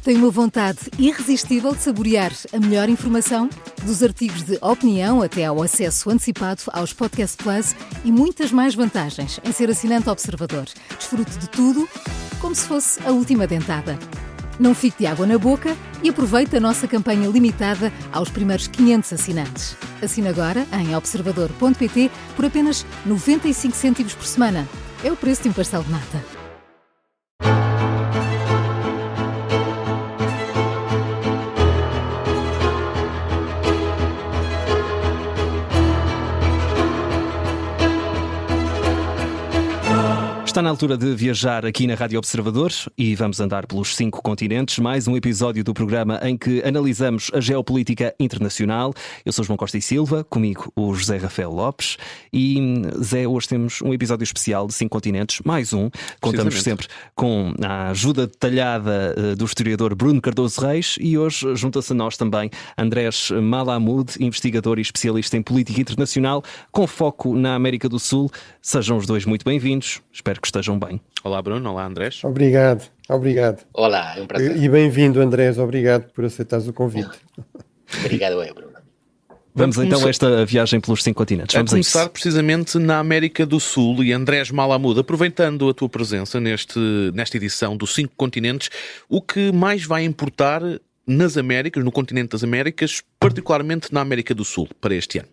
Tem uma vontade irresistível de saborear a melhor informação? Dos artigos de opinião até ao acesso antecipado aos Podcast Plus e muitas mais vantagens em ser assinante Observador. Desfrute de tudo como se fosse a última dentada. Não fique de água na boca e aproveite a nossa campanha limitada aos primeiros 500 assinantes. Assine agora em observador.pt por apenas 95 cêntimos por semana. É o preço de um pastel de nata. Está na altura de viajar aqui na Rádio Observador e vamos andar pelos 5 continentes. Mais um episódio do programa em que analisamos a geopolítica internacional. Eu sou João Costa e Silva, comigo o José Rafael Lopes. E Zé, hoje temos um episódio especial de 5 continentes, mais um. Contamos sempre com a ajuda detalhada do historiador Bruno Cardoso Reis e hoje junta-se a nós também Andrés Malamud, investigador e especialista em política internacional, com foco na América do Sul. Sejam os dois muito bem-vindos. Espero que estejam bem. Olá Bruno, olá Andrés. Obrigado. Olá, é um prazer. E bem-vindo Andrés, obrigado por aceitares o convite. Obrigado, Bruno. Vamos então a esta viagem pelos 5 continentes. Vamos a começar precisamente na América do Sul e Andrés Malamud, aproveitando a tua presença nesta edição dos 5 continentes, o que mais vai importar nas Américas, no continente das Américas, particularmente na América do Sul, para este ano?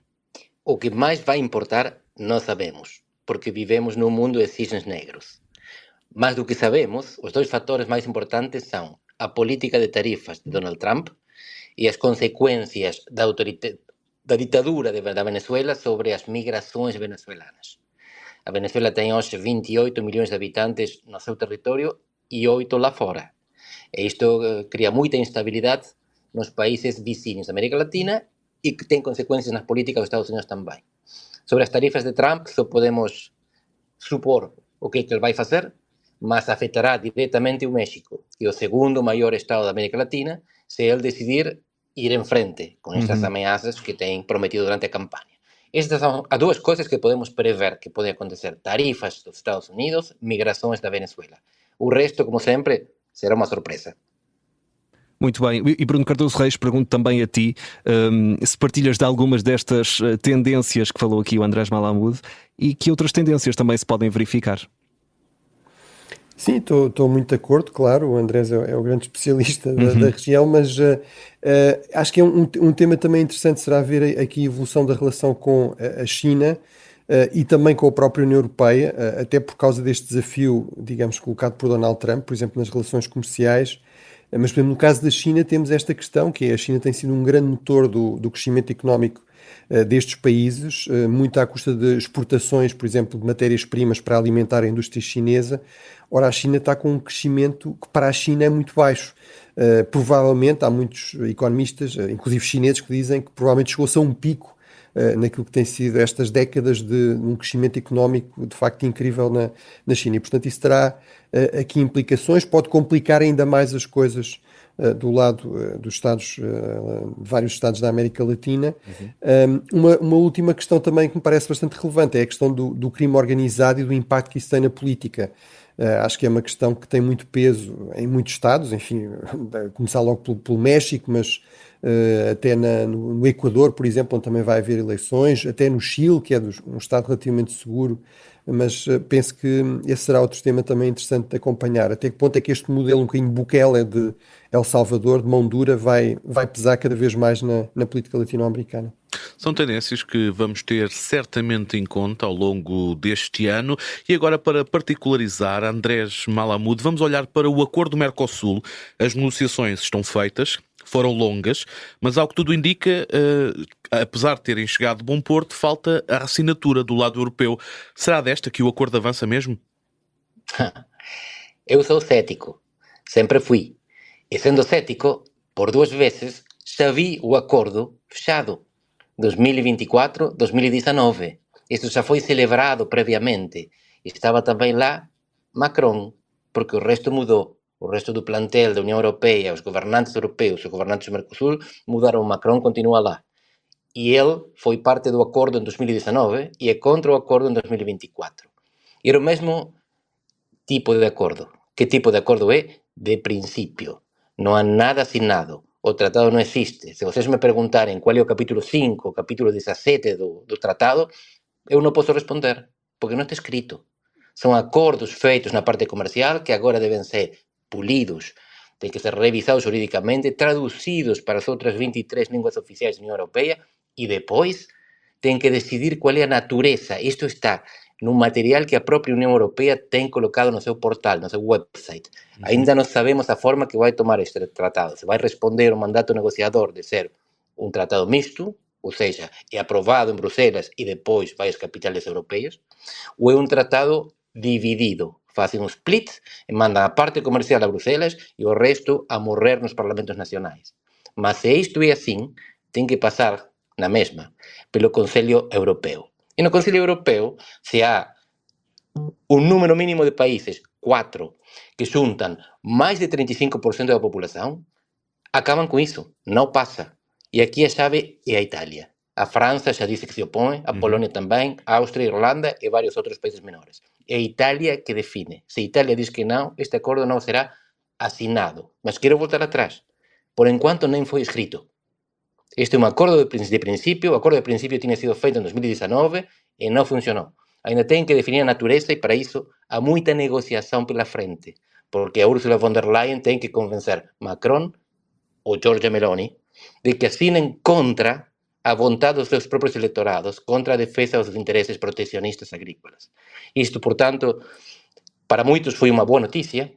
O que mais vai importar não sabemos, porque vivemos num mundo de cisnes negros. Mas do que sabemos, os 2 fatores mais importantes são a política de tarifas de Donald Trump e as consequências da ditadura da Venezuela sobre as migrações venezuelanas. A Venezuela tem hoje 28 milhões de habitantes no seu território e 8 lá fora. E isto cria muita instabilidade nos países vizinhos da América Latina e que tem consequências nas políticas dos Estados Unidos também. Sobre as tarifas de Trump, só podemos supor o que ele vai fazer, mas afetará diretamente o México, que é o segundo maior estado da América Latina, se ele decidir ir em frente com estas ameaças que tem prometido durante a campanha. Estas são as 2 coisas que podemos prever que podem acontecer: tarifas dos Estados Unidos, migrações da Venezuela. O resto, como sempre, será uma surpresa. Muito bem. E Bruno Cardoso Reis, pergunto também a ti se partilhas de algumas destas tendências que falou aqui o Andrés Malamud e que outras tendências também se podem verificar. Sim, estou muito de acordo, claro, o Andrés é o grande especialista da região, mas acho que é um tema também interessante, será ver aqui a evolução da relação com a China e também com a própria União Europeia, até por causa deste desafio, digamos, colocado por Donald Trump, por exemplo, nas relações comerciais. Mas, por exemplo, no caso da China temos esta questão, que é a China tem sido um grande motor do crescimento económico destes países, muito à custa de exportações, por exemplo, de matérias-primas para alimentar a indústria chinesa. Ora, a China está com um crescimento que para a China é muito baixo. Provavelmente, há muitos economistas, inclusive chineses, que dizem que provavelmente chegou-se a um pico naquilo que tem sido estas décadas de um crescimento económico de facto incrível na China. E, portanto, isso terá aqui implicações, pode complicar ainda mais as coisas do lado dos Estados, de vários Estados da América Latina. Uma última questão também que me parece bastante relevante é a questão do crime organizado e do impacto que isso tem na política. Acho que é uma questão que tem muito peso em muitos Estados, enfim, começar logo pelo México, mas até no Equador, por exemplo, onde também vai haver eleições, até no Chile, que é um Estado relativamente seguro, mas penso que esse será outro tema também interessante de acompanhar. Até que ponto é que este modelo um bocadinho Bukele de El Salvador, de mão dura, vai pesar cada vez mais na política latino-americana? São tendências que vamos ter certamente em conta ao longo deste ano. E agora, para particularizar, Andrés Malamud, vamos olhar para o acordo Mercosul. As negociações estão feitas, foram longas, mas ao que tudo indica, apesar de terem chegado de bom porto, falta a assinatura do lado europeu. Será desta que o acordo avança mesmo? Eu sou cético, sempre fui. E sendo cético, por 2 vezes já vi o acordo fechado. 2024, 2019. Isso já foi celebrado previamente. Estava também lá Macron, porque o resto mudou. O resto do plantel da União Europeia, os governantes europeus, os governantes do Mercosul, mudaram. Macron continua lá. E ele foi parte do acordo em 2019 e é contra o acordo em 2024. E era o mesmo tipo de acordo. Que tipo de acordo é? De princípio. não há nada assinado. O tratado não existe. Se vocês me perguntarem qual é o capítulo 5, o capítulo 17 do tratado, eu não posso responder, porque não está escrito. São acordos feitos na parte comercial que agora devem ser polidos, têm que ser revisados juridicamente, traduzidos para as outras 23 línguas oficiais da União Europeia e depois têm que decidir qual é a natureza. Isto está no material que a própria União Europeia tem colocado no seu portal, no seu website. Ainda não sabemos a forma que vai tomar este tratado. Se vai responder ao mandato negociador de ser um tratado misto, ou seja, é aprovado em Bruxelas e depois vai às capitais europeias, ou é um tratado dividido. Fazem um split e mandam a parte comercial a Bruxelas e o resto a morrer nos parlamentos nacionais. Mas se isto é assim, tem que passar na mesma pelo Conselho Europeu. E no Conselho Europeu, se há um número mínimo de países, 4, que juntam mais de 35% da população, acabam com isso, não passa. E aqui a chave é a Itália. A França já disse que se opõe, a Polônia também, a Áustria, a Irlanda e vários outros países menores. É a Itália que define. Se a Itália diz que não, este acordo não será assinado. Mas quero voltar atrás. Por enquanto nem foi escrito. Este é um acordo de princípio. O acordo de princípio tinha sido feito em 2019 e não funcionou. Ainda tem que definir a natureza e para isso há muita negociação pela frente. Porque a Ursula von der Leyen tem que convencer Macron ou Giorgia Meloni de que assinem contra a vontade dos seus próprios eleitorados, contra a defesa dos interesses protecionistas agrícolas. Isto, portanto, para muitos foi uma boa notícia,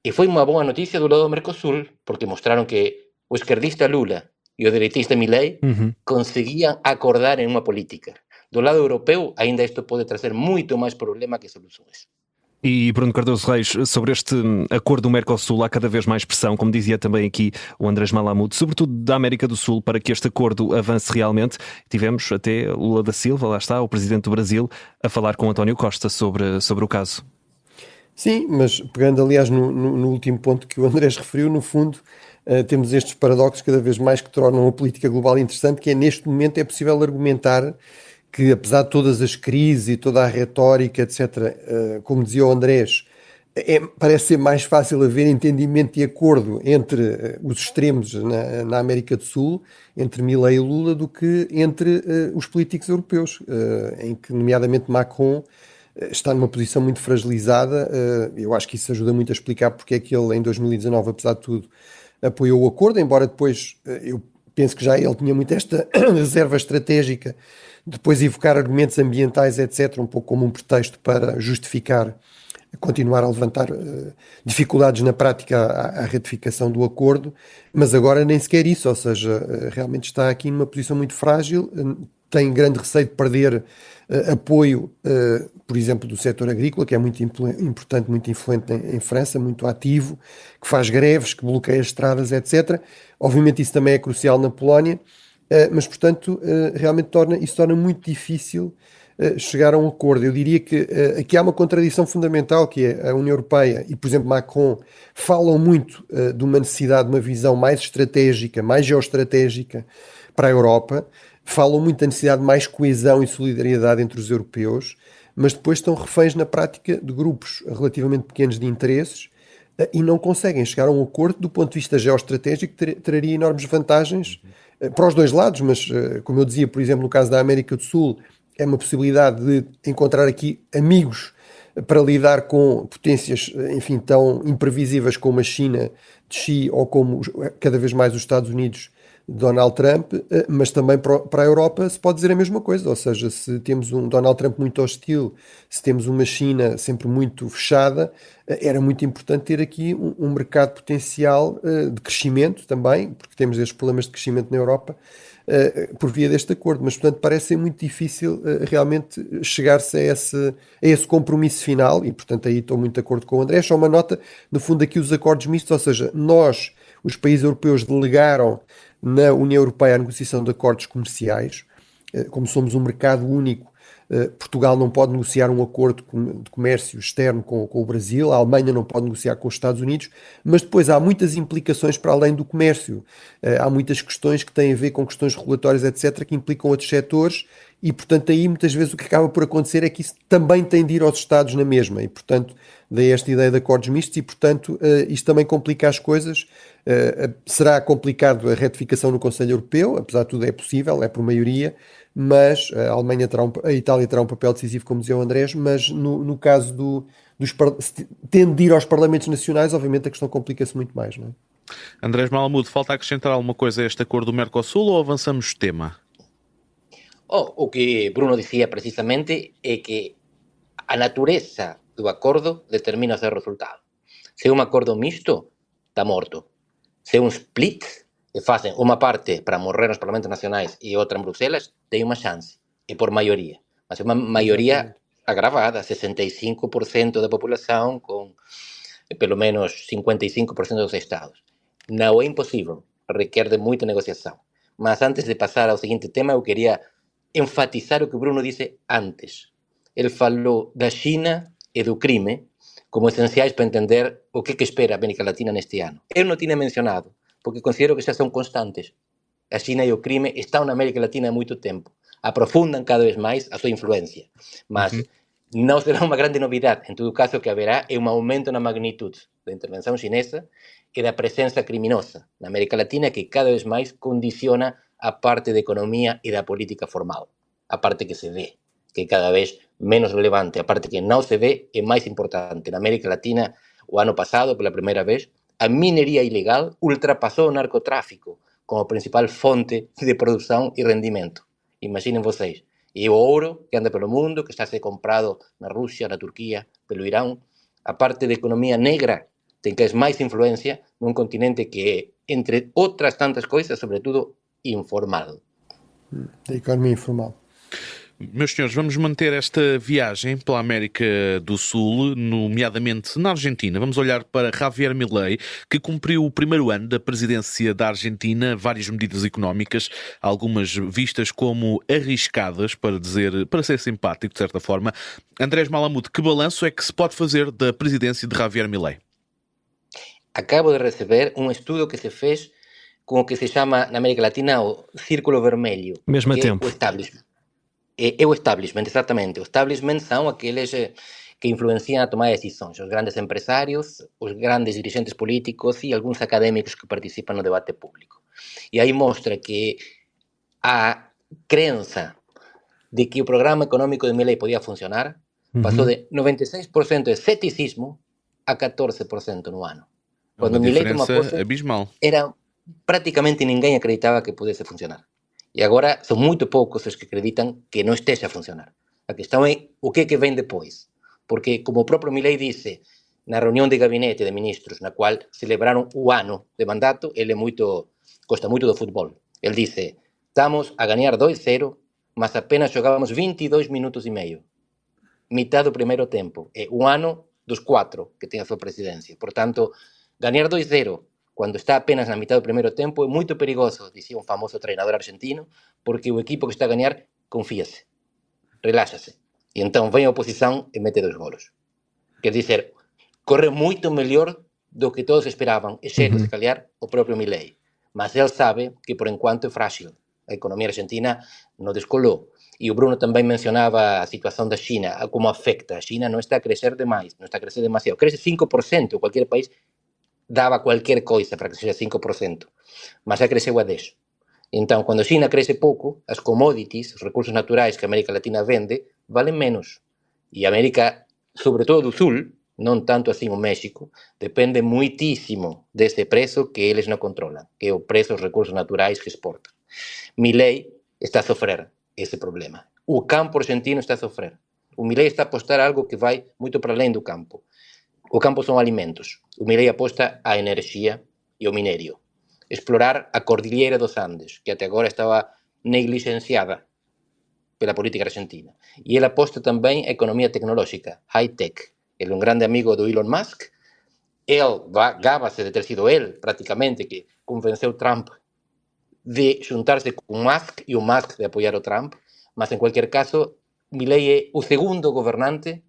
e foi uma boa notícia do lado do Mercosul, porque mostraram que o esquerdista Lula e o direitista Milei conseguiam acordar em uma política. Do lado europeu, ainda isto pode trazer muito mais problema que soluções. E Bruno Cardoso Reis, sobre este acordo do Mercosul, há cada vez mais pressão, como dizia também aqui o Andrés Malamud, sobretudo da América do Sul, para que este acordo avance realmente. Tivemos até Lula da Silva, lá está, o presidente do Brasil, a falar com António Costa sobre o caso. Sim, mas pegando aliás no último ponto que o Andrés referiu, no fundo temos estes paradoxos cada vez mais que tornam a política global interessante, que é neste momento é possível argumentar que apesar de todas as crises e toda a retórica, etc., como dizia o Andrés, parece ser mais fácil haver entendimento e acordo entre os extremos na América do Sul, entre Milei e Lula, do que entre os políticos europeus, em que, nomeadamente, Macron está numa posição muito fragilizada. Eu acho que isso ajuda muito a explicar porque é que ele, em 2019, apesar de tudo, apoiou o acordo, embora depois eu penso que já ele tinha muito esta reserva estratégica, depois evocar argumentos ambientais, etc., um pouco como um pretexto para justificar, continuar a levantar dificuldades na prática à ratificação do acordo, mas agora nem sequer isso, ou seja, realmente está aqui numa posição muito frágil, tem grande receio de perder apoio, por exemplo, do setor agrícola, que é muito importante, muito influente em França, muito ativo, que faz greves, que bloqueia estradas, etc. Obviamente isso também é crucial na Polónia, mas, portanto, realmente isso torna muito difícil chegar a um acordo. Eu diria que aqui há uma contradição fundamental, que é a União Europeia e, por exemplo, Macron falam muito de uma necessidade de uma visão mais estratégica, mais geoestratégica para a Europa, falam muito da necessidade de mais coesão e solidariedade entre os europeus, mas depois estão reféns na prática de grupos relativamente pequenos de interesses e não conseguem chegar a um acordo do ponto de vista geoestratégico que traria enormes vantagens para os dois lados, mas como eu dizia, por exemplo, no caso da América do Sul, é uma possibilidade de encontrar aqui amigos para lidar com potências, enfim, tão imprevisíveis como a China de Xi ou como cada vez mais os Estados Unidos de Donald Trump, mas também para a Europa se pode dizer a mesma coisa, ou seja, se temos um Donald Trump muito hostil, se temos uma China sempre muito fechada, era muito importante ter aqui um mercado potencial de crescimento também, porque temos estes problemas de crescimento na Europa, por via deste acordo, mas portanto parece ser muito difícil realmente chegar-se a esse compromisso final, e portanto aí estou muito de acordo com o André. Só uma nota, no fundo aqui os acordos mistos, ou seja, nós, os países europeus, delegaram na União Europeia a negociação de acordos comerciais, como somos um mercado único, Portugal não pode negociar um acordo de comércio externo com o Brasil, a Alemanha não pode negociar com os Estados Unidos, mas depois há muitas implicações para além do comércio. Há muitas questões que têm a ver com questões regulatórias, etc., que implicam outros setores e, portanto, aí muitas vezes o que acaba por acontecer é que isso também tem de ir aos Estados na mesma e, portanto, daí esta ideia de acordos mistos e, portanto, isto também complica as coisas. Será complicado a retificação no Conselho Europeu, apesar de tudo é possível, é por maioria, mas a Alemanha a Itália terá um papel decisivo, como dizia o Andrés, mas no caso tendo de ir aos Parlamentos Nacionais, obviamente a questão complica-se muito mais, não é? Andrés Malamud, falta acrescentar alguma coisa a este acordo do Mercosul ou avançamos de tema? O que Bruno dicía precisamente é que a natureza do acordo determina o seu resultado. Se é un acordo mixto, está morto. Se é un split, e facen unha parte para morrer nos parlamentos nacionais e outra en Bruselas, ten unha chance, e por maioría. Mas é unha maioría agravada, 65% da populación con pelo menos 55% dos estados. Non é imposible, requer de moita negociación. Mas antes de pasar ao seguinte tema, eu quería enfatizar o que Bruno disse antes. Ele falou da China e do crime como esenciais para entender o que espera a América Latina neste ano. Eu non tinha mencionado, porque considero que xa son constantes. A China e o crime están na América Latina há moito tempo. Aprofundan cada vez máis a súa influencia. Mas non será unha grande novidade. En todo caso, que haberá é un aumento na magnitude da intervención chinesa e da presenza criminosa na América Latina que cada vez máis condiciona a parte de economía e da política formal. A parte que se ve, que é cada vez menos relevante. A parte que non se ve é máis importante. Na América Latina, o ano pasado, pela primeira vez, a minería ilegal ultrapasou o narcotráfico como principal fonte de produción e rendimento. Imaginen vocês. E o ouro que anda pelo mundo, que está a ser comprado na Rusia, na Turquía, pelo Irán, a parte de economía negra ten que é máis influencia nun continente que é, entre outras tantas coisas, sobre todo, informal. Da economia informal. Meus senhores, vamos manter esta viagem pela América do Sul, nomeadamente na Argentina. Vamos olhar para Javier Milei, que cumpriu o primeiro ano da presidência da Argentina, várias medidas económicas, algumas vistas como arriscadas, para ser simpático, de certa forma. Andrés Malamud, que balanço é que se pode fazer da presidência de Javier Milei? Acabo de receber um estudo que se fez com o que se chama na América Latina o Círculo Vermelho. Mesmo a que tempo. É o establishment. É o establishment, exatamente. O establishment são aqueles que influenciam a tomar decisões. Os grandes empresários, os grandes dirigentes políticos e alguns académicos que participam no debate público. E aí mostra que a crença de que o programa econômico de Milei podia funcionar passou de 96% de ceticismo a 14% no ano. Quando Milei tomou posse, abismal. Era praticamente ninguém acreditava que pudesse funcionar. E agora são muito poucos os que acreditam que não esteja a funcionar. A questão é o que vem depois. Porque, como o próprio Milei disse na reunião de gabinete de ministros, na qual celebraram o ano de mandato, ele gosta muito do futebol. Ele disse, estamos a ganhar 2-0, mas apenas jogávamos 22 minutos e meio. Metade do primeiro tempo. É um ano dos 4 que tem a sua presidência. Portanto, ganhar 2-0 quando está apenas na metade do primeiro tempo é muito perigoso, dizia um famoso treinador argentino, porque o equipo que está a ganhar confia-se, relaxa-se. E então vem a oposição e mete 2 golos. Quer dizer, corre muito melhor do que todos esperavam, exceto, se calhar, o próprio Milei. Mas ele sabe que, por enquanto, é frágil. A economia argentina não descolou. E o Bruno também mencionava a situação da China, como afecta. A China não está a crescer demais, não está a crescer demasiado. Cresce 5%, qualquer país dava qualquer coisa para que seja 5%, mas já cresceu a 10%. Então, quando a China cresce pouco, as commodities, os recursos naturais que a América Latina vende, valem menos. E a América, sobretudo do Sul, não tanto assim o México, depende muitíssimo desse preço que eles não controlam, que é o preço dos recursos naturais que exportam. Milei está a sofrer esse problema. O campo argentino está a sofrer. O Milei está a apostar algo que vai muito para além do campo. O campo são alimentos. O Milei aposta a energia e o minério. Explorar a Cordilheira dos Andes, que até agora estava negligenciada pela política argentina. E ele aposta também a economia tecnológica, high-tech. Ele é um grande amigo do Elon Musk. Ele gaba-se de ter sido ele, praticamente, que convenceu Trump de juntar-se com o Musk e o Musk de apoiar o Trump. Mas, em qualquer caso, Milei é o segundo gobernante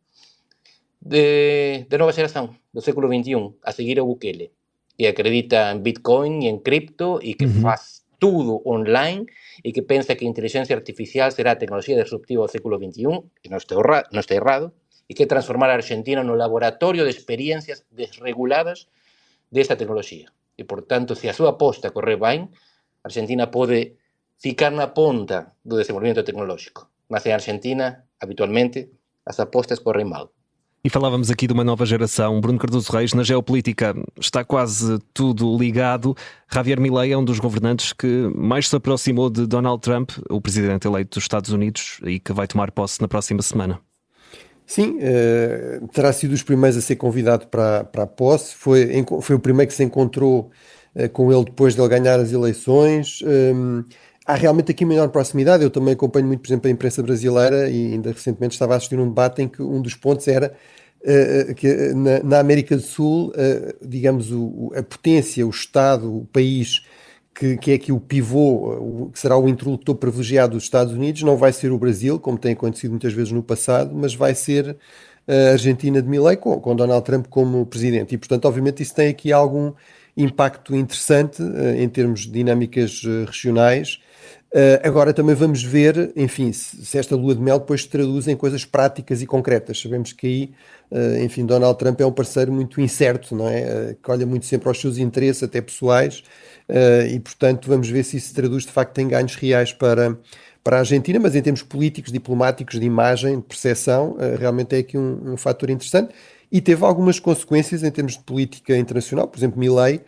de nova xeración, do século XXI, a seguir a Bukele, e acredita en Bitcoin e en cripto e que faz tudo online e que pensa que a inteligencia artificial será a tecnoloxía disruptiva do século XXI, e non está errado, e que transformar a Argentina no laboratorio de experiencias desreguladas desta tecnoloxía. E, por tanto, se a súa aposta corre ben, a Argentina pode ficar na ponta do desenvolvimento tecnolóxico. Mas en Argentina, habitualmente, as apostas correm mal. E falávamos aqui de uma nova geração. Bruno Cardoso Reis, na geopolítica está quase tudo ligado. Javier Milei é um dos governantes que mais se aproximou de Donald Trump, o presidente eleito dos Estados Unidos, e que vai tomar posse na próxima semana. Sim, terá sido dos primeiros a ser convidado para a posse. Foi o primeiro que se encontrou com ele depois de ele ganhar as eleições. Há realmente aqui maior proximidade. Eu também acompanho muito, por exemplo, a imprensa brasileira e ainda recentemente estava a assistir um debate em que um dos pontos era que na América do Sul, digamos, a potência, o Estado, o país que é aqui o pivô, que será o interlocutor privilegiado dos Estados Unidos, não vai ser o Brasil, como tem acontecido muitas vezes no passado, mas vai ser a Argentina de Milei, com Donald Trump como presidente. E, portanto, obviamente isso tem aqui algum impacto interessante em termos de dinâmicas regionais. Agora também vamos ver, enfim, se esta lua de mel depois se traduz em coisas práticas e concretas. Sabemos que aí, enfim, Donald Trump é um parceiro muito incerto, não é? Que olha muito sempre aos seus interesses, até pessoais, e portanto vamos ver se isso se traduz de facto em ganhos reais para a Argentina, mas em termos políticos, diplomáticos, de imagem, de percepção, realmente é aqui um fator interessante. E teve algumas consequências em termos de política internacional. Por exemplo, Milei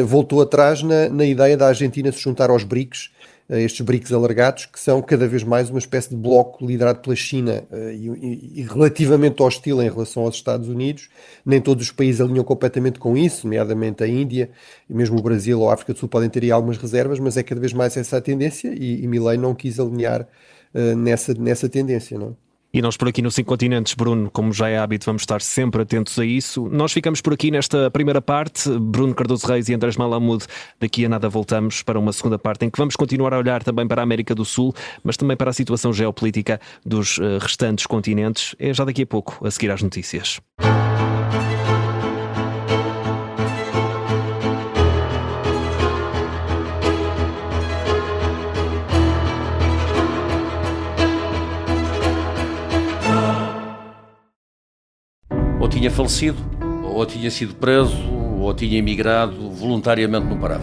voltou atrás na ideia da Argentina se juntar aos BRICS, estes BRICS alargados, que são cada vez mais uma espécie de bloco liderado pela China e relativamente hostil em relação aos Estados Unidos. Nem todos os países alinham completamente com isso, nomeadamente a Índia, e mesmo o Brasil ou a África do Sul podem ter aí algumas reservas, mas é cada vez mais essa a tendência e Milei não quis alinhar nessa tendência, não é? E nós por aqui no 5 Continentes, Bruno, como já é hábito, vamos estar sempre atentos a isso. Nós ficamos por aqui nesta primeira parte. Bruno Cardoso Reis e Andrés Malamud, daqui a nada voltamos para uma segunda parte em que vamos continuar a olhar também para a América do Sul, mas também para a situação geopolítica dos restantes continentes. É já daqui a pouco, a seguir às notícias. Ou tinha falecido, ou tinha sido preso, ou tinha emigrado voluntariamente no Pará.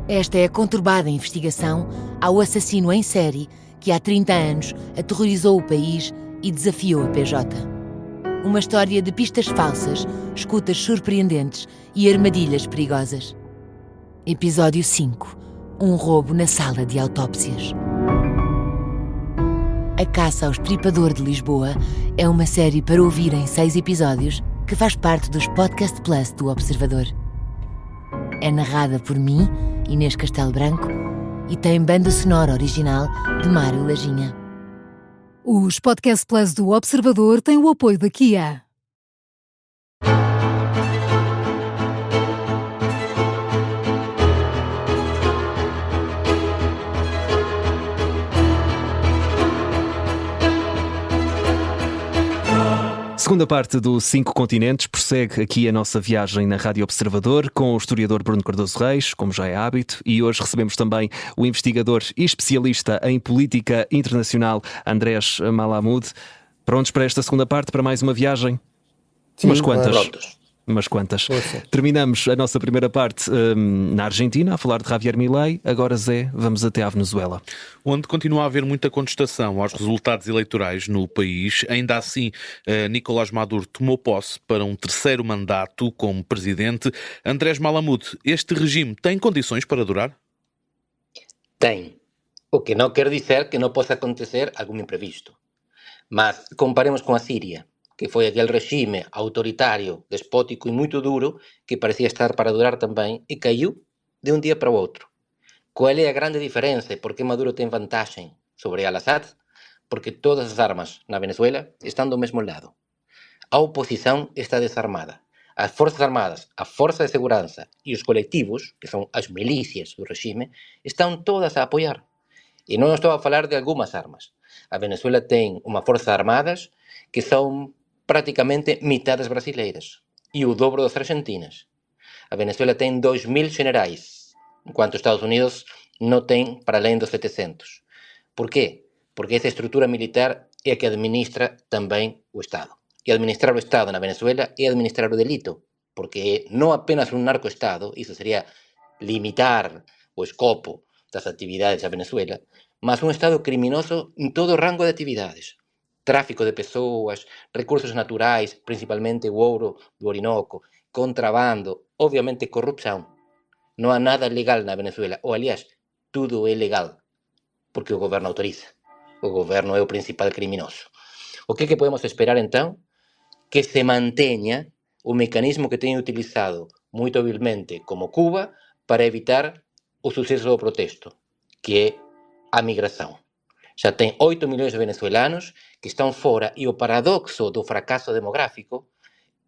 Esta é a conturbada investigação ao assassino em série que há 30 anos aterrorizou o país e desafiou a PJ. Uma história de pistas falsas, escutas surpreendentes e armadilhas perigosas. Episódio 5. Um roubo na sala de autópsias. A Caça ao Estripador de Lisboa é uma série para ouvir em 6 episódios que faz parte dos Podcast Plus do Observador. É narrada por mim, Inês Castelo Branco, e tem banda sonora original de Mário Lajinha. Os Podcast Plus do Observador têm o apoio da Kia. Segunda parte do 5 Continentes, prossegue aqui a nossa viagem na Rádio Observador com o historiador Bruno Cardoso Reis, como já é hábito, e hoje recebemos também o investigador e especialista em política internacional Andrés Malamud. Prontos para esta segunda parte, para mais uma viagem? Sim, umas quantas? Prontos. Umas quantas. Força. Terminamos a nossa primeira parte na Argentina, a falar de Javier Milei. Agora, Zé, vamos até à Venezuela, onde continua a haver muita contestação aos resultados eleitorais no país. Ainda assim, Nicolás Maduro tomou posse para um terceiro mandato como presidente. Andrés Malamud, este regime tem condições para durar? Tem. O que não quer dizer que não possa acontecer algum imprevisto. Mas comparemos com a Síria, que foi aquele regime autoritário, despótico e muito duro que parecia estar para durar também e caiu de um dia para o outro. Qual é a grande diferença e por que Maduro tem vantagem sobre Al-Assad? Porque todas as armas na Venezuela estão do mesmo lado. A oposição está desarmada. As forças armadas, a força de segurança e os coletivos, que são as milícias do regime, estão todas a apoiar. E não estou a falar de algumas armas. A Venezuela tem uma forças armadas que são praticamente metade das brasileiras e o dobro das argentinas. A Venezuela tem 2.000 generais, enquanto os Estados Unidos não tem para além dos 700. Por quê? Porque essa estrutura militar é a que administra também o Estado. E administrar o Estado na Venezuela é administrar o delito, porque não apenas um narcoestado, isso seria limitar o escopo das atividades da Venezuela, mas um Estado criminoso em todo o rango de atividades. Tráfico de pessoas, recursos naturais, principalmente o ouro do Orinoco, contrabando, obviamente corrupção. Não há nada legal na Venezuela, ou aliás, tudo é legal, porque o governo autoriza. O governo é o principal criminoso. O que podemos esperar então? Que se mantenha o mecanismo que tem utilizado muito habilmente como Cuba para evitar o sucesso do protesto, que é a migração. Já tem 8 milhões de venezuelanos que estão fora e o paradoxo do fracasso demográfico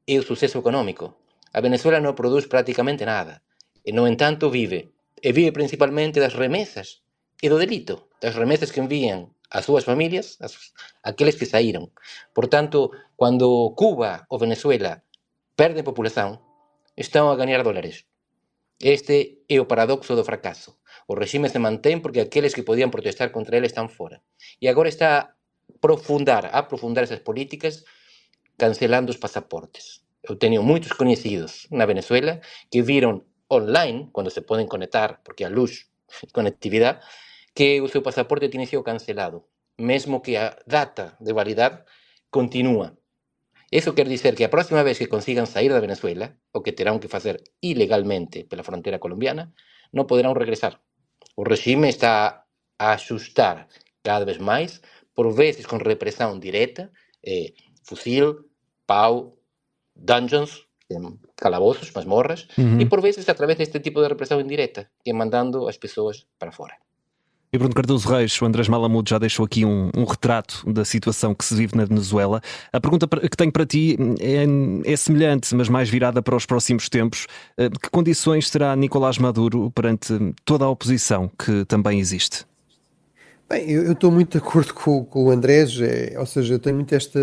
é o sucesso econômico. A Venezuela não produz praticamente nada e, no entanto, vive principalmente das remessas e do delito, das remessas que enviam às suas famílias, aqueles que saíram. Portanto, quando Cuba ou Venezuela perdem população, estão a ganhar dólares. Este é o paradoxo do fracasso. O regime se mantém porque aqueles que podiam protestar contra ele estão fora. E agora está a aprofundar essas políticas, cancelando os passaportes. Eu tenho muitos conhecidos na Venezuela que viram online, quando se podem conectar, porque há luz e conectividade, que o seu passaporte tinha sido cancelado, mesmo que a data de validade continua. Isso quer dizer que a próxima vez que consigam sair da Venezuela, o que terão que fazer ilegalmente pela fronteira colombiana, não poderão regressar. O regime está a ajustar cada vez mais, por vezes com repressão direta, fuzil, pau, dungeons, calabouços, masmorras, e por vezes através deste tipo de repressão indireta, que é mandando as pessoas para fora. E Bruno Cardoso Reis, o Andrés Malamud já deixou aqui um retrato da situação que se vive na Venezuela. A pergunta que tenho para ti é semelhante, mas mais virada para os próximos tempos. Que condições terá Nicolás Maduro perante toda a oposição que também existe? Bem, eu estou muito de acordo com o Andrés, ou seja, eu tenho muito esta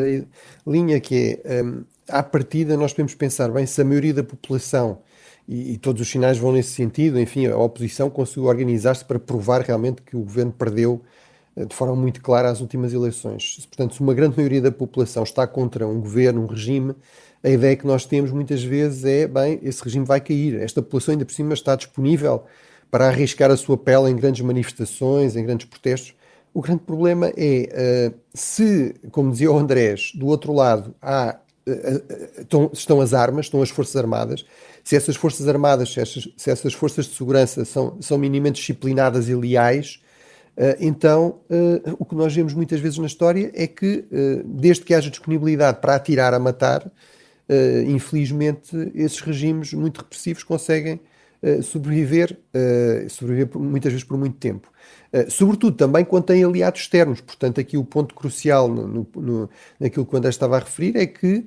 linha que é, à partida nós podemos pensar, bem, se a maioria da população e todos os sinais vão nesse sentido, enfim, a oposição conseguiu organizar-se para provar realmente que o governo perdeu de forma muito clara as últimas eleições. Portanto, se uma grande maioria da população está contra um governo, um regime, a ideia que nós temos muitas vezes é, bem, esse regime vai cair. Esta população ainda por cima está disponível para arriscar a sua pele em grandes manifestações, em grandes protestos. O grande problema é, se, como dizia o Andrés, do outro lado estão as armas, estão as Forças Armadas, se essas Forças Armadas, se essas Forças de Segurança são minimamente disciplinadas e leais, então o que nós vemos muitas vezes na história é que, desde que haja disponibilidade para atirar a matar, infelizmente esses regimes muito repressivos conseguem sobreviver muitas vezes por muito tempo. Sobretudo também quando tem aliados externos. Portanto, aqui o ponto crucial naquilo que o André estava a referir é que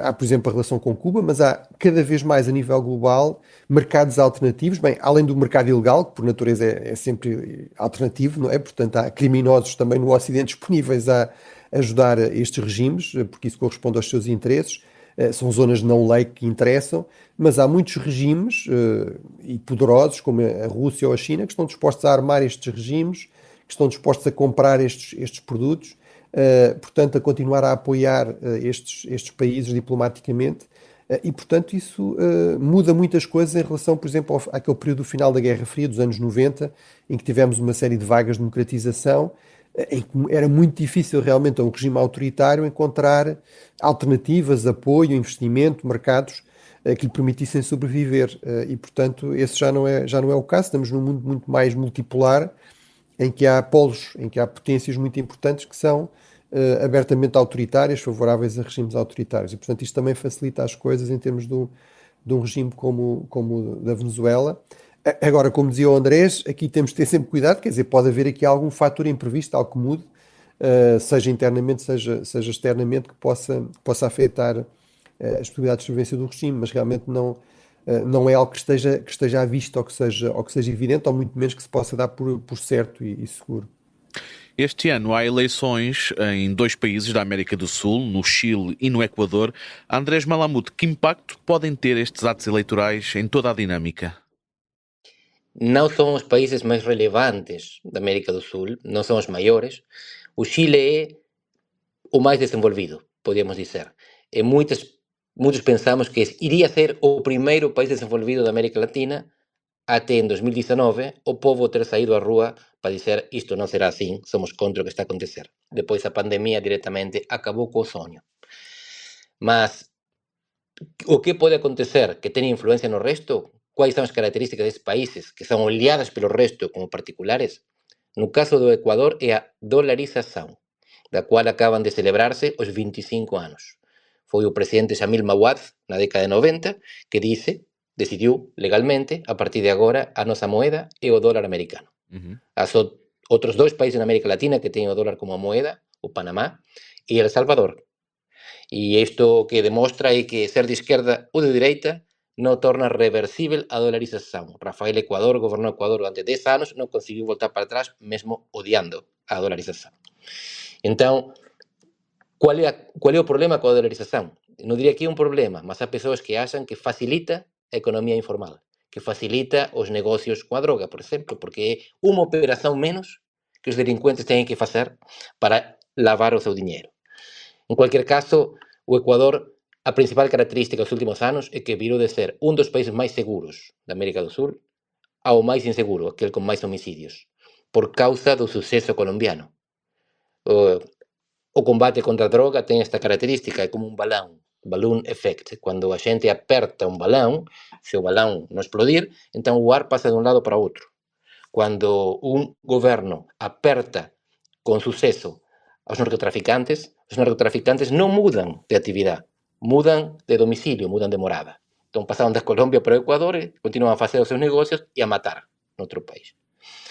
há, por exemplo, a relação com Cuba, mas há cada vez mais a nível global mercados alternativos, bem, além do mercado ilegal, que por natureza é sempre alternativo, não é? Portanto, há criminosos também no Ocidente disponíveis a ajudar estes regimes, porque isso corresponde aos seus interesses. São zonas de não-lei que interessam, mas há muitos regimes e poderosos, como a Rússia ou a China, que estão dispostos a armar estes regimes, que estão dispostos a comprar estes produtos, portanto, a continuar a apoiar estes países diplomaticamente, e, portanto, isso muda muitas coisas em relação, por exemplo, àquele período final da Guerra Fria, dos anos 90, em que tivemos uma série de vagas de democratização, em que era muito difícil realmente a um regime autoritário encontrar alternativas, apoio, investimento, mercados que lhe permitissem sobreviver, e portanto esse já não é o caso. Estamos num mundo muito mais multipolar, em que há polos, em que há potências muito importantes que são abertamente autoritárias, favoráveis a regimes autoritários, e portanto isto também facilita as coisas em termos de um regime como o da Venezuela. Agora, como dizia o Andrés, aqui temos de ter sempre cuidado, quer dizer, pode haver aqui algum fator imprevisto, algo que mude, seja internamente, seja externamente, que possa afetar as possibilidades de sobrevivência do regime, mas realmente não é algo que esteja à vista ou que seja evidente, ou muito menos que se possa dar por certo e seguro. Este ano há eleições em 2 países da América do Sul, no Chile e no Equador. Andrés Malamud, que impacto podem ter estes atos eleitorais em toda a dinâmica? Não são os países mais relevantes da América do Sul, não são os maiores. O Chile é o mais desenvolvido, podemos dizer. E muitos pensamos que iria ser o primeiro país desenvolvido da América Latina até em 2019 o povo ter saído à rua para dizer isto não será assim, somos contra o que está a acontecer. Depois a pandemia diretamente acabou com o sonho. Mas o que pode acontecer que tenha influência no resto? Quais são as características desses países que são olhadas pelo resto como particulares? No caso do Equador é a dolarização, da qual acaban de celebrarse os 25 anos. Foi o presidente Jamil Mahuad, na década de 90, que decidiu legalmente, a partir de agora, a nosa moeda é o dólar americano. Outros 2 países na América Latina que têm o dólar como moeda, o Panamá e El Salvador. E isto que demostra é que ser de esquerda ou de direita não torna reversível a dolarização. Rafael Ecuador governou Ecuador durante 10 anos, não conseguiu voltar para trás, mesmo odiando a dolarização. Então, qual é o problema com a dolarização? Não diria que é um problema, mas há pessoas que acham que facilita a economia informal, que facilita os negócios com a droga, por exemplo, porque é uma operação menos que os delinquentes têm que fazer para lavar o seu dinheiro. Em qualquer caso, o Equador, a principal característica dos últimos anos é que virou de ser um dos países mais seguros da América do Sul ao mais inseguro, aquele com mais homicídios, por causa do sucesso colombiano. O combate contra a droga tem esta característica, é como um balloon effect. Quando a gente aperta um balão, se o balão não explodir, então o ar passa de um lado para outro. Quando um governo aperta com sucesso os narcotraficantes não mudam de atividade, mudam de domicílio, mudam de morada. Então passaram da Colômbia para o Equador e continuam a fazer os seus negócios e a matar no outro país.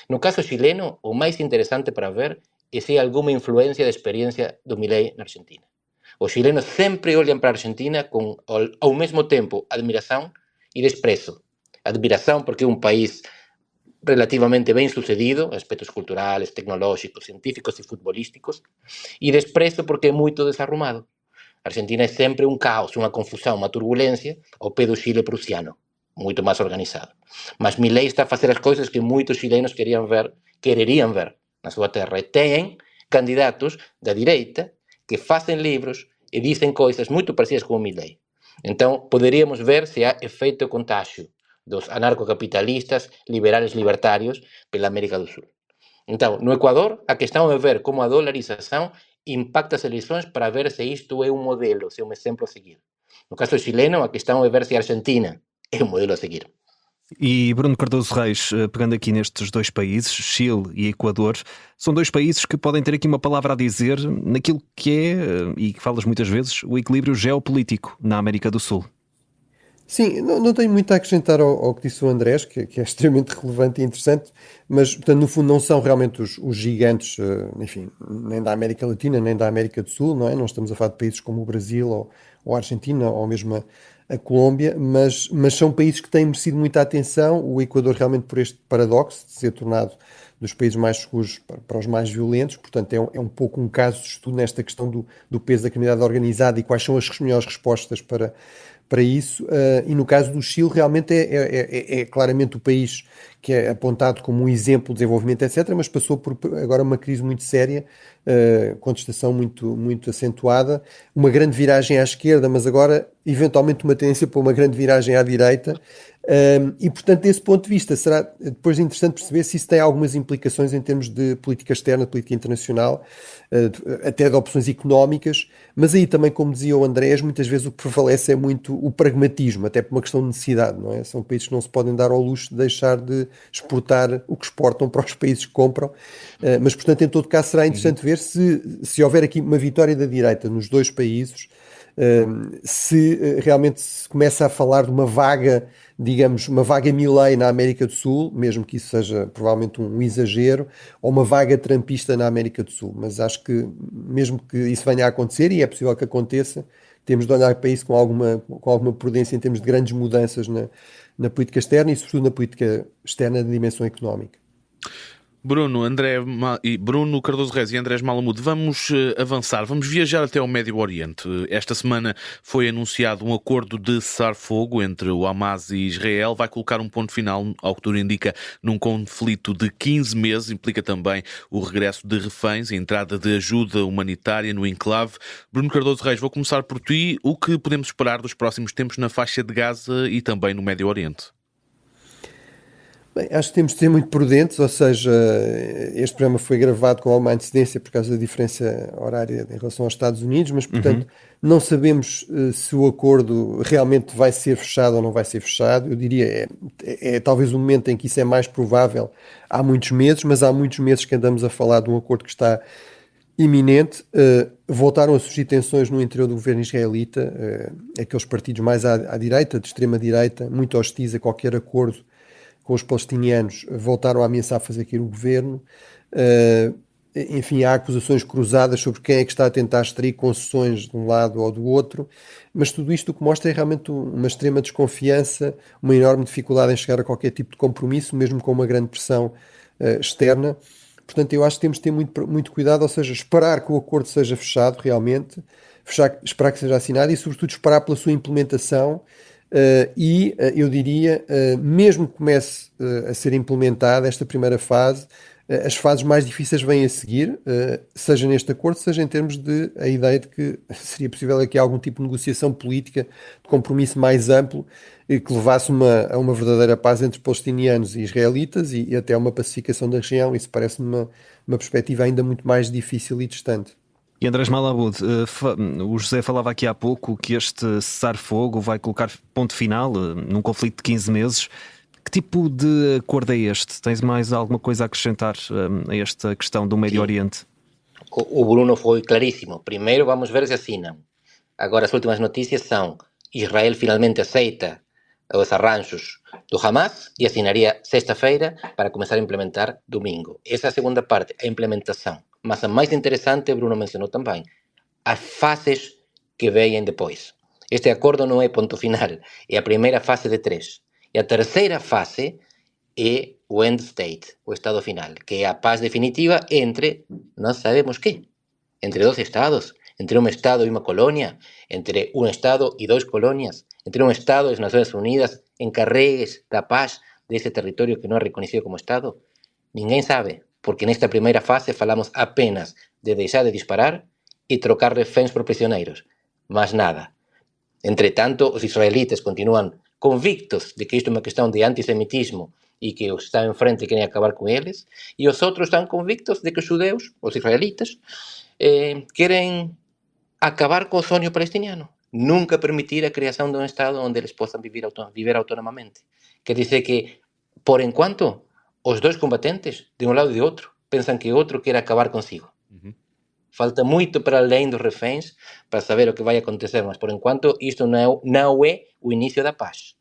No caso chileno, o mais interessante para ver é se há alguma influência da experiência do Milei na Argentina. Os chilenos sempre olham para a Argentina com, ao mesmo tempo, admiração e desprezo. Admiração porque é um país relativamente bem sucedido, aspectos culturais, tecnológicos, científicos e futbolísticos, e desprezo porque é muito desarrumado. A Argentina é sempre um caos, uma confusão, uma turbulência, ao pé do Chile prussiano, muito mais organizado. Mas Milei está a fazer as coisas que muitos chilenos quereriam ver na sua terra. E têm candidatos da direita que fazem livros e dizem coisas muito parecidas com o Milei. Então, poderíamos ver se há efeito contágio dos anarcocapitalistas, liberais libertários pela América do Sul. Então, no Equador, a questão é ver como a dolarização impacta as eleições para ver se isto é um modelo, se é um exemplo a seguir. No caso chileno, a questão é ver se a Argentina é um modelo a seguir. E Bruno Cardoso Reis, pegando aqui nestes 2 países, Chile e Equador, são 2 países que podem ter aqui uma palavra a dizer naquilo que é, e que falas muitas vezes, o equilíbrio geopolítico na América do Sul. Sim, não tenho muito a acrescentar ao que disse o Andrés, que é extremamente relevante e interessante, mas, portanto, no fundo não são realmente os gigantes, enfim, nem da América Latina, nem da América do Sul, não é? Não estamos a falar de países como o Brasil ou a Argentina ou mesmo a Colômbia, mas são países que têm merecido muita atenção. O Equador realmente por este paradoxo de ser tornado dos países mais seguros para os mais violentos, portanto é um pouco um caso de estudo nesta questão do peso da criminalidade organizada e quais são as melhores respostas para isso, e no caso do Chile realmente é claramente o país que é apontado como um exemplo de desenvolvimento, etc., mas passou por agora uma crise muito séria, contestação muito acentuada, uma grande viragem à esquerda, mas agora eventualmente uma tendência para uma grande viragem à direita, e portanto desse ponto de vista será depois interessante perceber se isso tem algumas implicações em termos de política externa, de política internacional, até de opções económicas, mas aí também, como dizia o Andrés, muitas vezes o que prevalece é muito o pragmatismo, até por uma questão de necessidade, não é? São países que não se podem dar ao luxo de deixar de exportar o que exportam para os países que compram, mas portanto em todo caso será interessante ver se houver aqui uma vitória da direita nos 2 países, se realmente se começa a falar de uma vaga, digamos, uma vaga Milei na América do Sul, mesmo que isso seja provavelmente um exagero, ou uma vaga trumpista na América do Sul. Mas acho que mesmo que isso venha a acontecer, e é possível que aconteça, temos de olhar para isso com alguma prudência em termos de grandes mudanças na política externa e sobretudo na política externa de dimensão económica. Bruno Cardoso Reis e Andrés Malamud, vamos avançar, vamos viajar até ao Médio Oriente. Esta semana foi anunciado um acordo de cessar-fogo entre o Hamas e Israel, vai colocar um ponto final, ao que tudo indica, num conflito de 15 meses, implica também o regresso de reféns e a entrada de ajuda humanitária no enclave. Bruno Cardoso Reis, vou começar por ti. O que podemos esperar dos próximos tempos na faixa de Gaza e também no Médio Oriente? Bem, acho que temos de ser muito prudentes, ou seja, este programa foi gravado com alguma antecedência por causa da diferença horária em relação aos Estados Unidos, mas, portanto, não sabemos se o acordo realmente vai ser fechado ou não vai ser fechado. Eu diria, é talvez o momento em que isso é mais provável há muitos meses, mas há muitos meses que andamos a falar de um acordo que está iminente. Voltaram a surgir tensões no interior do governo israelita, aqueles partidos mais à direita, de extrema-direita, muito hostis a qualquer acordo com os palestinianos, voltaram a ameaçar fazer cair o governo. Enfim, há acusações cruzadas sobre quem é que está a tentar extrair concessões de um lado ou do outro, mas tudo isto o que mostra é realmente uma extrema desconfiança, uma enorme dificuldade em chegar a qualquer tipo de compromisso, mesmo com uma grande pressão externa. Portanto, eu acho que temos de ter muito cuidado, ou seja, esperar que o acordo seja fechado realmente, esperar que seja assinado e, sobretudo, esperar pela sua implementação. Eu diria, mesmo que comece a ser implementada esta primeira fase, as fases mais difíceis vêm a seguir, seja neste acordo, seja em termos de a ideia de que seria possível aqui algum tipo de negociação política, de compromisso mais amplo, que levasse a uma verdadeira paz entre palestinianos e israelitas e até a uma pacificação da região. Isso parece-me uma perspectiva ainda muito mais difícil e distante. E Andrés Malamud, o José falava aqui há pouco que este cessar-fogo vai colocar ponto final num conflito de 15 meses. Que tipo de acordo é este? Tens mais alguma coisa a acrescentar a esta questão do Médio Oriente? O Bruno foi claríssimo. Primeiro vamos ver se assinam. Agora as últimas notícias são: Israel finalmente aceita os arranjos do Hamas e assinaria sexta-feira para começar a implementar domingo. Essa é a segunda parte, a implementação. Mas a mais interessante, Bruno mencionou também, as fases que vêm depois. Este acordo não é ponto final, é a primeira fase de 3. E a terceira fase é o end state, o estado final, que é a paz definitiva entre, não sabemos quê, entre 2 estados, entre um estado e uma colônia, entre um estado e 2 colônias, entre um estado e as Nações Unidas encarregues da paz desse território que não é reconhecido como estado. Ninguém sabe. Porque nesta primeira fase falamos apenas de deixar de disparar e trocar reféns por prisioneiros. Mas nada. Entretanto, os israelitas continuam convictos de que isto é uma questão de antissemitismo e que os que estão em frente querem acabar com eles, e os outros estão convictos de que os judeus, os israelitas, querem acabar com o sonho palestiniano. Nunca permitir a criação de um Estado onde eles possam viver autonomamente. Quer dizer que, por enquanto, os 2 combatentes, de um lado e de outro, pensam que o outro quer acabar consigo. Falta muito para além dos reféns para saber o que vai acontecer, mas por enquanto isto não é o início da paz.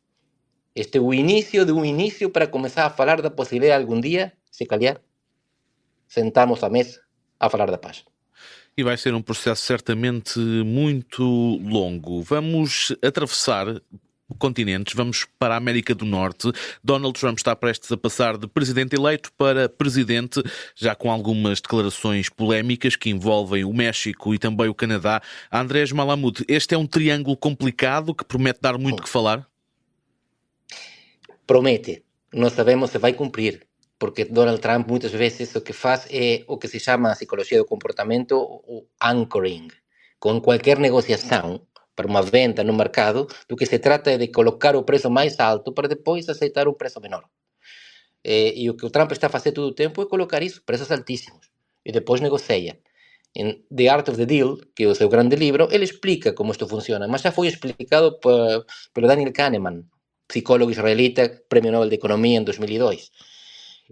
Este é o início de um início para começar a falar da possibilidade de algum dia, se calhar, sentarmos à mesa a falar da paz. E vai ser um processo certamente muito longo. Vamos atravessar continentes, vamos para a América do Norte. Donald Trump está prestes a passar de presidente eleito para presidente, já com algumas declarações polémicas que envolvem o México e também o Canadá. Andrés Malamud, este é um triângulo complicado que promete dar muito que falar? Promete. Não sabemos se vai cumprir, porque Donald Trump muitas vezes o que faz é o que se chama a psicologia do comportamento, o anchoring. Com qualquer negociação para uma venda no mercado, do que se trata é de colocar o preço mais alto para depois aceitar um preço menor. E o que o Trump está a fazer todo o tempo é colocar isso, preços altíssimos, e depois negocia. Em The Art of the Deal, que é o seu grande livro, ele explica como isto funciona, mas já foi explicado pelo Daniel Kahneman, psicólogo israelita, Prêmio Nobel de Economia em 2002.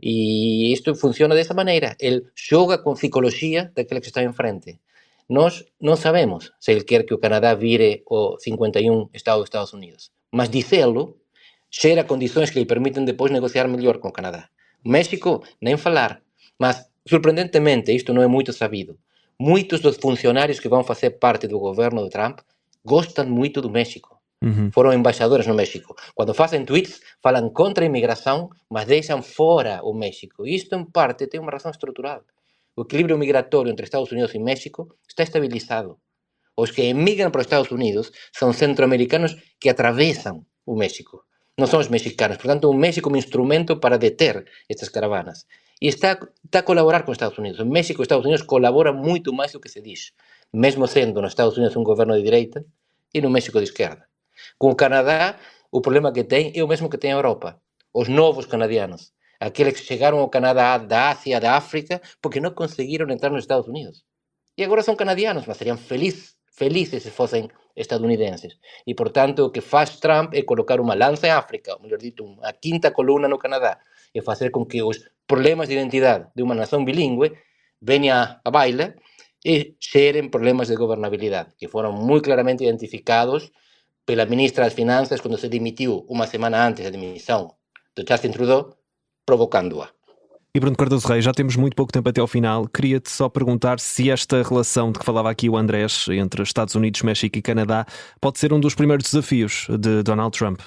E isto funciona dessa maneira. Ele joga com psicologia daquele que está em frente. Nós não sabemos se ele quer que o Canadá vire o 51 Estado dos Estados Unidos, mas dizê-lo gera condições que lhe permitem depois negociar melhor com o Canadá. O México, nem falar. Mas, surpreendentemente, isto não é muito sabido. Muitos dos funcionários que vão fazer parte do governo de Trump gostam muito do México. Foram embaixadores no México. Quando fazem tweets, falam contra a imigração, mas deixam fora o México. E isto, em parte, tem uma razão estrutural. O equilíbrio migratório entre Estados Unidos e México está estabilizado. Os que emigram para os Estados Unidos são centro-americanos que atravessam o México. Não são os mexicanos. Portanto, o México é um instrumento para deter estas caravanas. E está a colaborar com os Estados Unidos. O México e os Estados Unidos colaboram muito mais do que se diz. Mesmo sendo nos Estados Unidos um governo de direita e no México de esquerda. Com o Canadá, o problema que tem é o mesmo que tem a Europa. Os novos canadianos. Aqueles que chegaram ao Canadá da Ásia, da África, porque não conseguiram entrar nos Estados Unidos. E agora são canadianos, mas seriam felizes se fossem estadunidenses. E, portanto, o que faz Trump é colocar uma lança em África, ou melhor dito, uma quinta coluna no Canadá, e fazer com que os problemas de identidade de uma nação bilíngue venham a baila e gerem problemas de governabilidade, que foram muito claramente identificados pela ministra das Finanças quando se demitiu uma semana antes da demissão de Justin Trudeau, provocando-a. E Bruno Cardoso Reis, já temos muito pouco tempo até ao final. Queria-te só perguntar se esta relação de que falava aqui o Andrés entre Estados Unidos, México e Canadá pode ser um dos primeiros desafios de Donald Trump.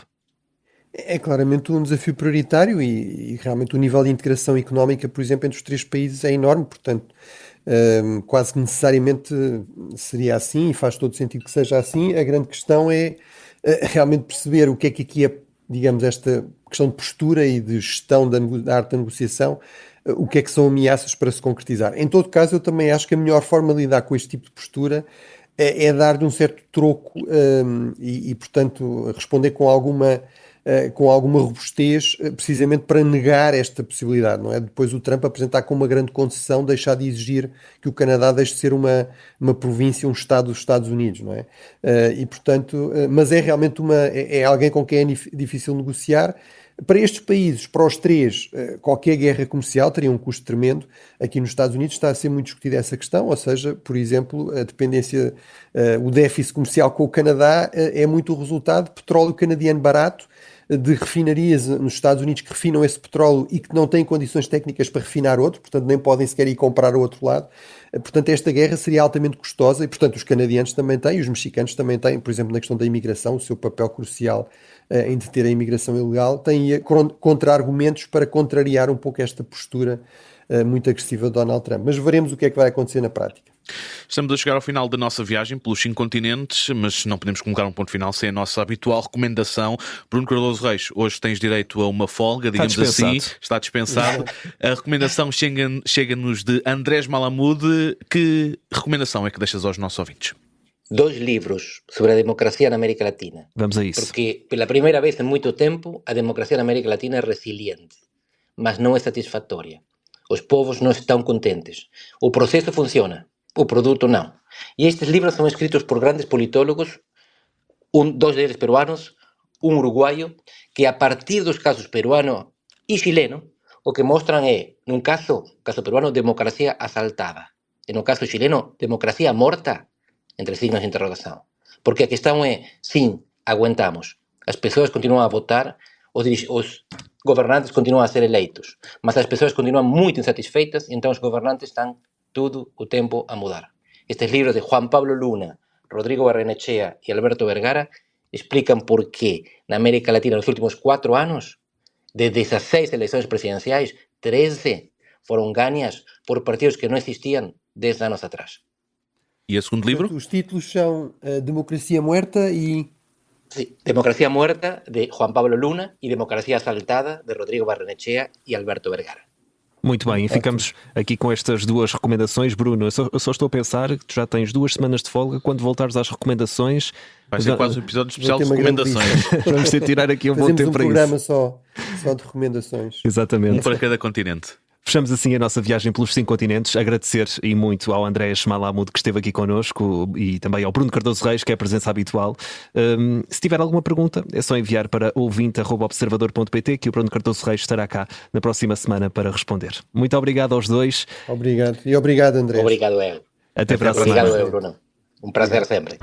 É claramente um desafio prioritário e realmente o nível de integração económica, por exemplo, entre os três países é enorme, portanto, quase que necessariamente seria assim e faz todo sentido que seja assim. A grande questão é realmente perceber o que é que aqui é, digamos, esta questão de postura e de gestão da arte da negociação, o que é que são ameaças para se concretizar. Em todo caso, eu também acho que a melhor forma de lidar com este tipo de postura é dar-lhe um certo troco e, portanto, responder com alguma robustez, precisamente para negar esta possibilidade, não é? Depois o Trump apresentar com uma grande concessão, deixar de exigir que o Canadá deixe de ser uma província, um Estado dos Estados Unidos, não é? E, portanto, mas é realmente é alguém com quem é difícil negociar. Para estes países, para os três, qualquer guerra comercial teria um custo tremendo. Aqui nos Estados Unidos está a ser muito discutida essa questão, ou seja, por exemplo, a dependência, o déficit comercial com o Canadá é muito o resultado de petróleo canadiano barato, de refinarias nos Estados Unidos que refinam esse petróleo e que não têm condições técnicas para refinar outro, portanto nem podem sequer ir comprar ao outro lado. Portanto, esta guerra seria altamente custosa e, portanto, os canadianos também têm, os mexicanos também têm, por exemplo, na questão da imigração, o seu papel crucial em deter a imigração ilegal, têm contra-argumentos para contrariar um pouco esta postura muito agressiva de Donald Trump. Mas veremos o que é que vai acontecer na prática. Estamos a chegar ao final da nossa viagem pelos 5 continentes, mas não podemos colocar um ponto final sem a nossa habitual recomendação. Bruno Cardoso Reis, hoje tens direito a uma folga, digamos assim, está dispensado. A recomendação chega-nos de Andrés Malamud. Que recomendação é que deixas aos nossos ouvintes? 2 livros sobre a democracia na América Latina. Vamos a isso. Porque pela primeira vez em muito tempo a democracia na América Latina é resiliente, mas não é satisfatória. Os povos não estão contentes. O processo funciona, o produto não. E estes livros são escritos por grandes politólogos, 2 deles peruanos, um uruguaio, que a partir dos casos peruano e chileno, o que mostram é, num caso peruano, democracia assaltada. E no caso chileno, democracia morta, entre signos de interrogação. Porque a questão é, sim, aguentamos. As pessoas continuam a votar, os governantes continuam a ser eleitos, mas as pessoas continuam muito insatisfeitas e então os governantes estão todo o tempo a mudar. Estes livros de Juan Pablo Luna, Rodrigo Barrenechea e Alberto Vergara explicam por que na América Latina nos últimos 4 anos, de 16 eleições presidenciais, 13 foram ganhas por partidos que não existiam 10 anos atrás. E o segundo livro? Os títulos são Democracia Muerta e... Sí, Democracia Muerta, de Juan Pablo Luna, e Democracia Assaltada, de Rodrigo Barrenechea e Alberto Vergara. Muito bem, e ficamos aqui com estas 2 recomendações. Bruno, eu só estou a pensar que tu já tens 2 semanas de folga. Quando voltares às recomendações... Vai ser quase um episódio especial de recomendações. Vamos ter de tirar aqui um bom tempo para isso. Fazemos um programa só de recomendações. Exatamente. Um para cada continente. Fechamos assim a nossa viagem pelos 5 continentes. Agradecer e muito ao Andrés Malamud, que esteve aqui connosco, e também ao Bruno Cardoso Reis, que é a presença habitual. Se tiver alguma pergunta, é só enviar para ouvinte@observador.pt, que o Bruno Cardoso Reis estará cá na próxima semana para responder. Muito obrigado aos 2. Obrigado. E obrigado, Andrés. Obrigado, eu. Até para a semana. Obrigado, Bruno. Um prazer sempre.